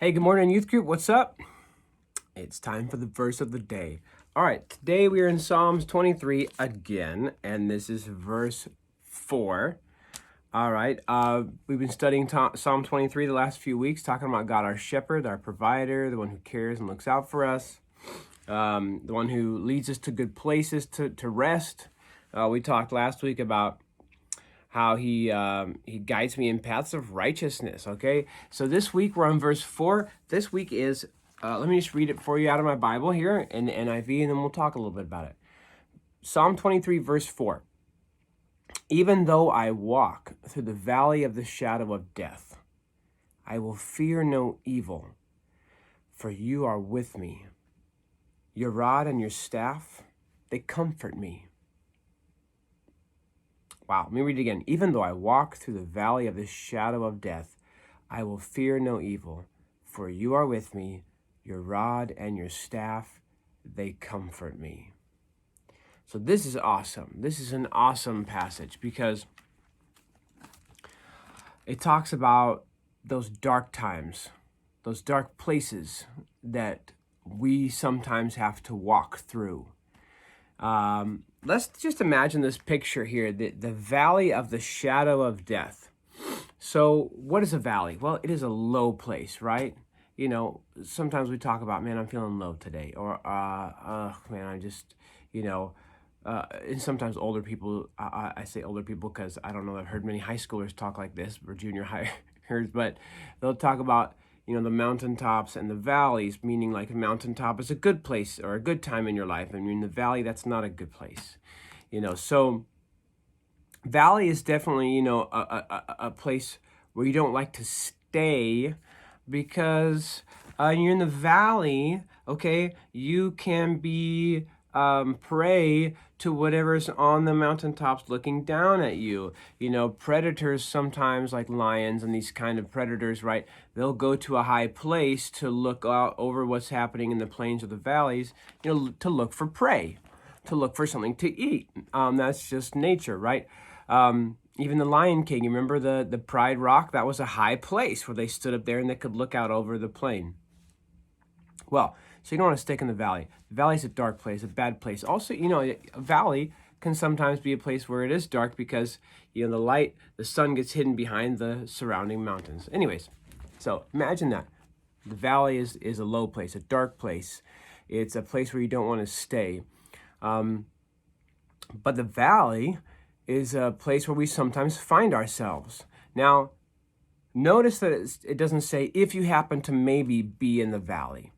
Hey, good morning, youth group. What's up? It's time for the verse of the day. All right, today we are in Psalms 23 again, and this is verse 4. All right, we've been studying Psalm 23 the last few weeks, talking about God, our shepherd, our provider, the one who cares and looks out for us, the one who leads us to good places to rest. We talked last week about how he guides me in paths of righteousness. Okay, so this week we're on verse 4. This week is let me just read it for you out of my Bible here in the NIV, and then we'll talk a little bit about it. Psalm 23 verse 4. Even though I walk through the valley of the shadow of death, I will fear no evil, for you are with me. Your rod and your staff, they comfort me. Wow, let me read it again. Even though I walk through the valley of the shadow of death, I will fear no evil, for you are with me. Your rod and your staff, they comfort me. So this is awesome. This is an awesome passage because it talks about those dark times, those dark places that we sometimes have to walk through. Let's just imagine this picture here, the valley of the shadow of death. So what is a valley? Well, it is a low place, right? You know, sometimes we talk about, man, I'm feeling low today, or man, I just, and sometimes older people, I say older people because I don't know, I've heard many high schoolers talk like this, or junior hires, but they'll talk about, the mountaintops and the valleys, meaning like a mountaintop is a good place or a good time in your life. And in the valley, that's not a good place, so valley is definitely, a place where you don't like to stay because you're in the valley, okay, you can be prey to whatever's on the mountaintops looking down at you. Predators sometimes, like lions and these kind of predators, right, they'll go to a high place to look out over what's happening in the plains or the valleys, to look for prey, to look for something to eat. That's just nature, right? Even the Lion King, you remember the Pride Rock? That was a high place where they stood up there and they could look out over the plain. Well, so you don't want to stick in the valley. The valley is a dark place, a bad place. Also, a valley can sometimes be a place where it is dark because, the sun gets hidden behind the surrounding mountains. Anyways, so imagine that. The valley is a low place, a dark place. It's a place where you don't want to stay. But the valley is a place where we sometimes find ourselves. Now, notice that it doesn't say if you happen to maybe be in the valley,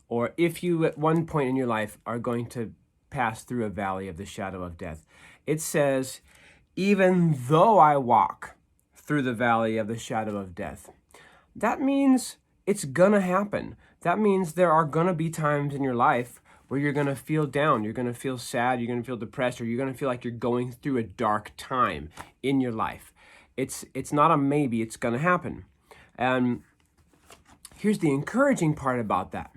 or if you at one point in your life are going to pass through a valley of the shadow of death. It says, even though I walk through the valley of the shadow of death. That means it's gonna happen. That means there are gonna be times in your life where you're going to feel down, you're going to feel sad, you're going to feel depressed, or you're going to feel like you're going through a dark time in your life. It's not a maybe, it's going to happen. And here's the encouraging part about that.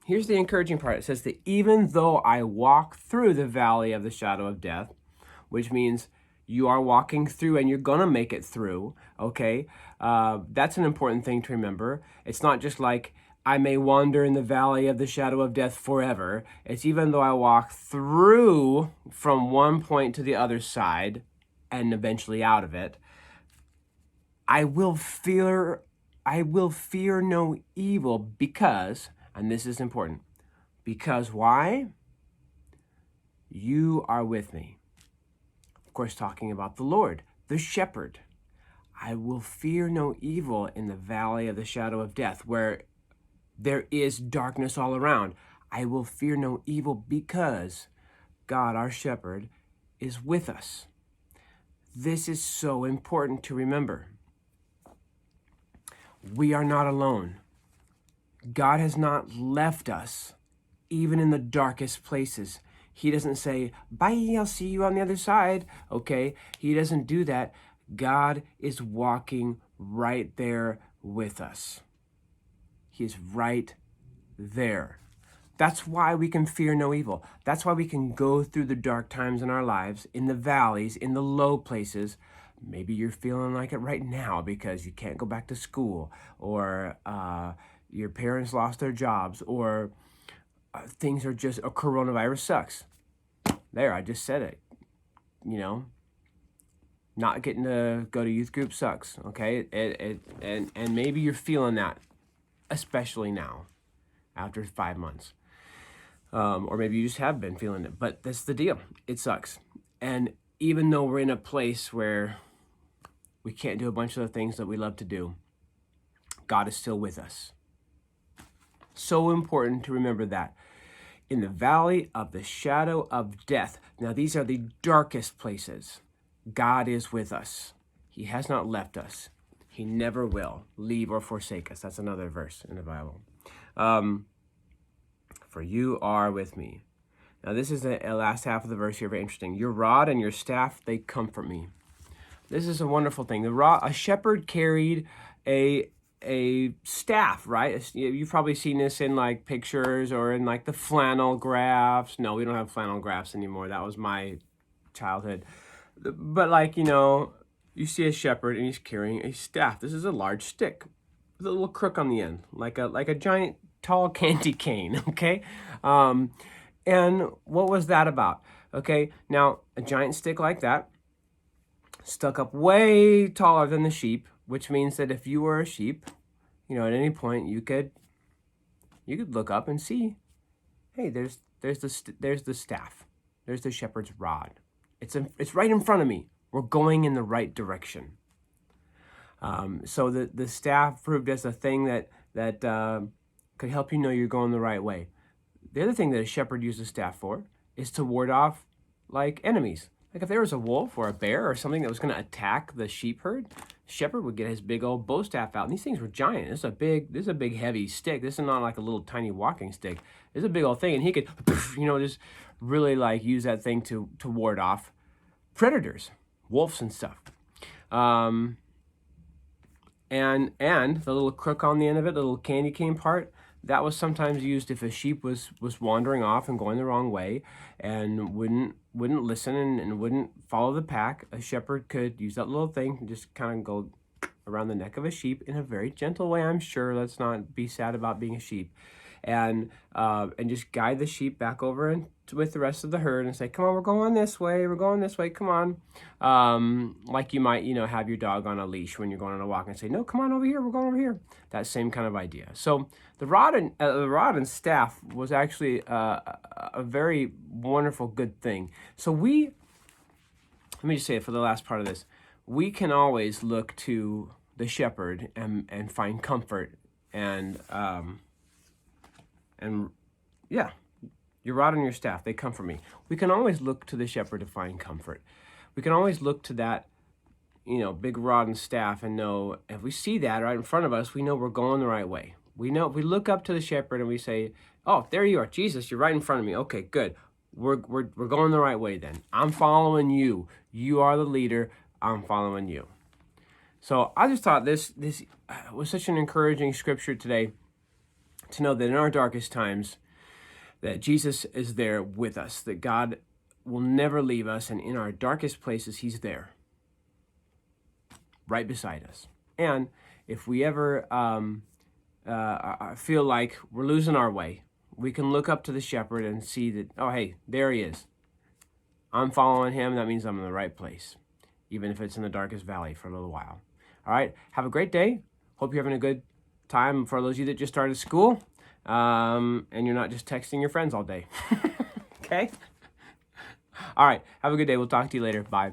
Here's the encouraging part. It says that even though I walk through the valley of the shadow of death, which means you are walking through and you're going to make it through, okay? That's an important thing to remember. It's not just like, I may wander in the valley of the shadow of death forever. It's even though I walk through from one point to the other side and eventually out of it, I will fear no evil because, and this is important, because why? You are with me. Of course, talking about the Lord, the shepherd. I will fear no evil in the valley of the shadow of death, where there is darkness all around. I will fear no evil because God, our shepherd, is with us. This is so important to remember. We are not alone. God has not left us, even in the darkest places. He doesn't say, bye, I'll see you on the other side. Okay, he doesn't do that. God is walking right there with us. He is right there. That's why we can fear no evil. That's why we can go through the dark times in our lives, in the valleys, in the low places. Maybe you're feeling like it right now because you can't go back to school, or your parents lost their jobs, or things are just, a coronavirus sucks. There, I just said it. You know, not getting to go to youth group sucks, okay? And maybe you're feeling that, especially now, after 5 months. Or maybe you just have been feeling it, but that's the deal. It sucks. And even though we're in a place where we can't do a bunch of the things that we love to do, God is still with us. So important to remember that. In the valley of the shadow of death. Now, these are the darkest places. God is with us. He has not left us. He never will leave or forsake us. That's another verse in the Bible. For you are with me. Now, this is the last half of the verse here, very interesting. Your rod and your staff, they comfort me. This is a wonderful thing. A shepherd carried a staff, right? You've probably seen this in like pictures or in like the flannel graphs. No, we don't have flannel graphs anymore. That was my childhood. But like, you see a shepherd and he's carrying a staff. This is a large stick with a little crook on the end, like a giant tall candy cane, okay? And what was that about? Okay, now a giant stick like that, stuck up way taller than the sheep, which means that if you were a sheep, at any point you could look up and see, hey, there's the staff, there's the shepherd's rod. It's right in front of me. We're going in the right direction. So the staff proved as a thing that could help you know you're going the right way. The other thing that a shepherd used a staff for is to ward off like enemies. Like if there was a wolf or a bear or something that was going to attack the sheep herd, the shepherd would get his big old bow staff out. And these things were giant. This is a big heavy stick. This is not like a little tiny walking stick. This is a big old thing. And he could, just really like use that thing to ward off predators, wolves and stuff. And the little crook on the end of it, the little candy cane part, that was sometimes used if a sheep was wandering off and going the wrong way and wouldn't listen and wouldn't follow the pack. A shepherd could use that little thing and just kind of go around the neck of a sheep in a very gentle way, I'm sure. Let's not be sad about being a sheep. And just guide the sheep back over and with the rest of the herd and say, come on, we're going this way, come on. Like you might, have your dog on a leash when you're going on a walk and say, no, come on over here, we're going over here. That same kind of idea. So the rod and staff was actually a very wonderful, good thing. So let me just say it for the last part of this, we can always look to the shepherd and find comfort and yeah, your rod and your staff, they comfort me. We can always look to the shepherd to find comfort. We can always look to that, big rod and staff and know if we see that right in front of us, we know we're going the right way. We know if we look up to the shepherd and we say, oh, there you are, Jesus, you're right in front of me. Okay, good. We're going the right way then. I'm following you. You are the leader. I'm following you. So I just thought this was such an encouraging scripture today to know that in our darkest times, that Jesus is there with us, that God will never leave us, and in our darkest places, he's there, right beside us. And if we ever feel like we're losing our way, we can look up to the shepherd and see that, oh, hey, there he is. I'm following him. That means I'm in the right place, even if it's in the darkest valley for a little while. All right, have a great day. Hope you're having a good time for those of you that just started school. And you're not just texting your friends all day. Okay? All right. Have a good day. We'll talk to you later. Bye.